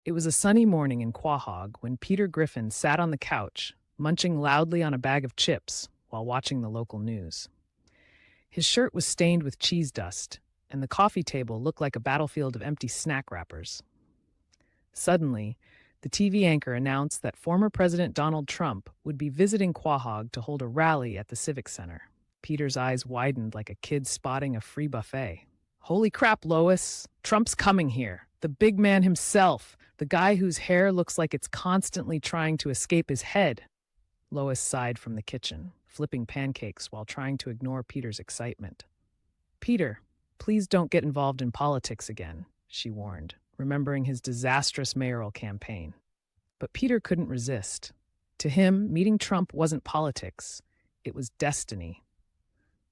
It was a sunny morning in Quahog when Peter Griffin sat on the couch, munching loudly on a bag of chips while watching the local news. His shirt was stained with cheese dust, and the coffee table looked like a battlefield of empty snack wrappers. Suddenly, the TV anchor announced that former President Donald Trump would be visiting Quahog to hold a rally at the Civic Center. Peter's eyes widened like a kid spotting a free buffet. Holy crap, Lois! Trump's coming here. The big man himself. The guy whose hair looks like it's constantly trying to escape his head. Lois sighed from the kitchen, flipping pancakes while trying to ignore Peter's excitement. Peter, please don't get involved in politics again, she warned, remembering his disastrous mayoral campaign. But Peter couldn't resist. To him, meeting Trump wasn't politics. It was destiny.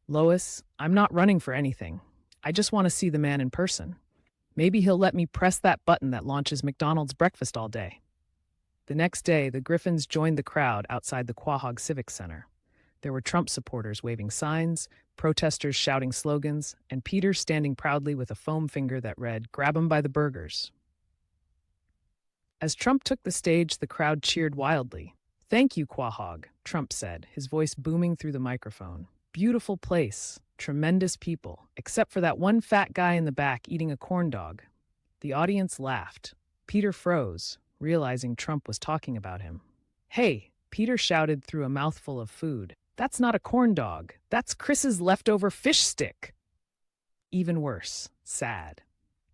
Lois, I'm not running for anything. I just want to see the man in person. Maybe he'll let me press that button that launches McDonald's breakfast all day. The next day, the Griffins joined the crowd outside the Quahog Civic Center. There were Trump supporters waving signs, protesters shouting slogans, and Peter standing proudly with a foam finger that read, "Grab 'em by the burgers." As Trump took the stage, the crowd cheered wildly. "Thank you, Quahog," Trump said, his voice booming through the microphone. "Beautiful place. Tremendous people, except for that one fat guy in the back eating a corn dog." The audience laughed. Peter froze, realizing Trump was talking about him. "Hey," Peter shouted through a mouthful of food. "That's not a corn dog. That's Chris's leftover fish stick." "Even worse. Sad,"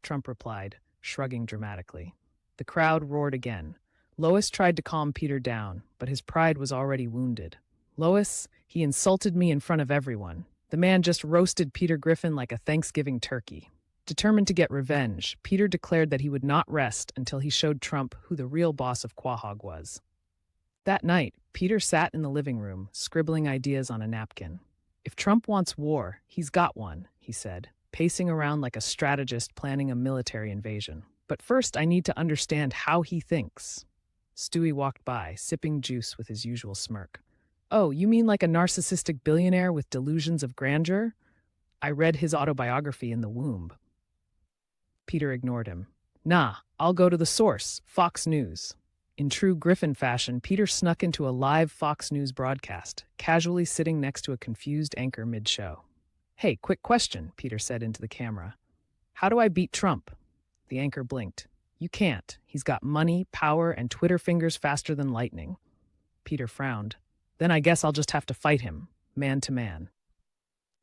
Trump replied, shrugging dramatically. The crowd roared again. Lois tried to calm Peter down, but his pride was already wounded. "Lois, he insulted me in front of everyone. The man just roasted Peter Griffin like a Thanksgiving turkey." Determined to get revenge, Peter declared that he would not rest until he showed Trump who the real boss of Quahog was. That night, Peter sat in the living room, scribbling ideas on a napkin. "If Trump wants war, he's got one," he said, pacing around like a strategist planning a military invasion. "But first, I need to understand how he thinks." Stewie walked by, sipping juice with his usual smirk. "Oh, you mean like a narcissistic billionaire with delusions of grandeur? I read his autobiography in the womb." Peter ignored him. "Nah, I'll go to the source, Fox News." In true Griffin fashion, Peter snuck into a live Fox News broadcast, casually sitting next to a confused anchor mid-show. "Hey, quick question," Peter said into the camera. "How do I beat Trump?" The anchor blinked. "You can't. He's got money, power, and Twitter fingers faster than lightning." Peter frowned. "Then I guess I'll just have to fight him, man to man."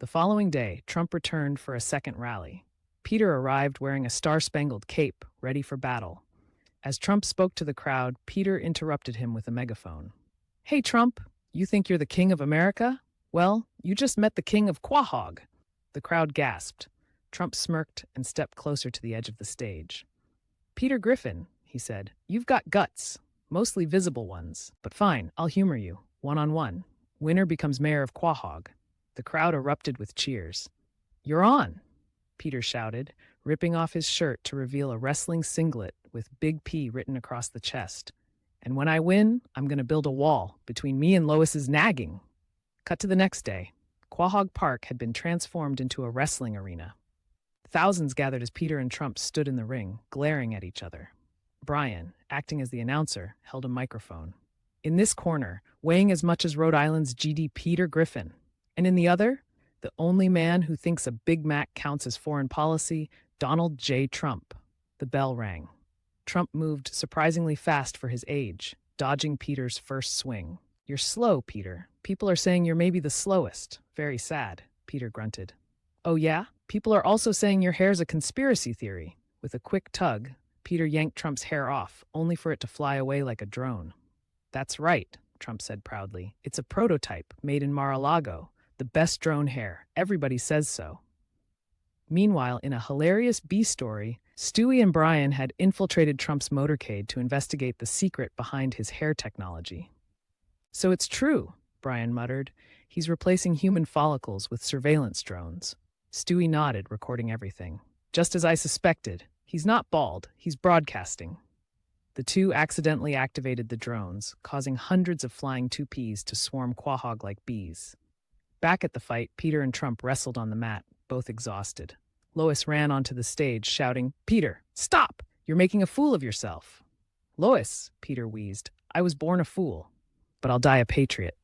The following day, Trump returned for a second rally. Peter arrived wearing a star-spangled cape, ready for battle. As Trump spoke to the crowd, Peter interrupted him with a megaphone. "Hey, Trump, you think you're the king of America? Well, you just met the king of Quahog." The crowd gasped. Trump smirked and stepped closer to the edge of the stage. "Peter Griffin," he said, "you've got guts, mostly visible ones. But fine, I'll humor you. One-on-one. Winner becomes mayor of Quahog." The crowd erupted with cheers. "You're on," Peter shouted, ripping off his shirt to reveal a wrestling singlet with Big P written across the chest. "And when I win, I'm going to build a wall between me and Lois's nagging." Cut to the next day. Quahog Park had been transformed into a wrestling arena. Thousands gathered as Peter and Trump stood in the ring, glaring at each other. Brian, acting as the announcer, held a microphone. In this corner, weighing as much as Rhode Island's GD, Peter Griffin. And in the other, the only man who thinks a Big Mac counts as foreign policy, Donald J. Trump. The bell rang. Trump moved surprisingly fast for his age, dodging Peter's first swing. "You're slow, Peter. People are saying you're maybe the slowest. Very sad," Peter grunted. "Oh yeah? People are also saying your hair's a conspiracy theory." With a quick tug, Peter yanked Trump's hair off, only for it to fly away like a drone. "That's right," Trump said proudly. "It's a prototype made in Mar-a-Lago. The best drone hair. Everybody says so." Meanwhile, in a hilarious B story, Stewie and Brian had infiltrated Trump's motorcade to investigate the secret behind his hair technology. "So it's true," Brian muttered. "He's replacing human follicles with surveillance drones." Stewie nodded, recording everything. "Just as I suspected. He's not bald, he's broadcasting." The two accidentally activated the drones, causing hundreds of flying toupees to swarm Quahog like bees. Back at the fight, Peter and Trump wrestled on the mat, both exhausted. Lois ran onto the stage, shouting, "Peter, stop! You're making a fool of yourself." Lois, Peter wheezed, I was born a fool, but I'll die a patriot.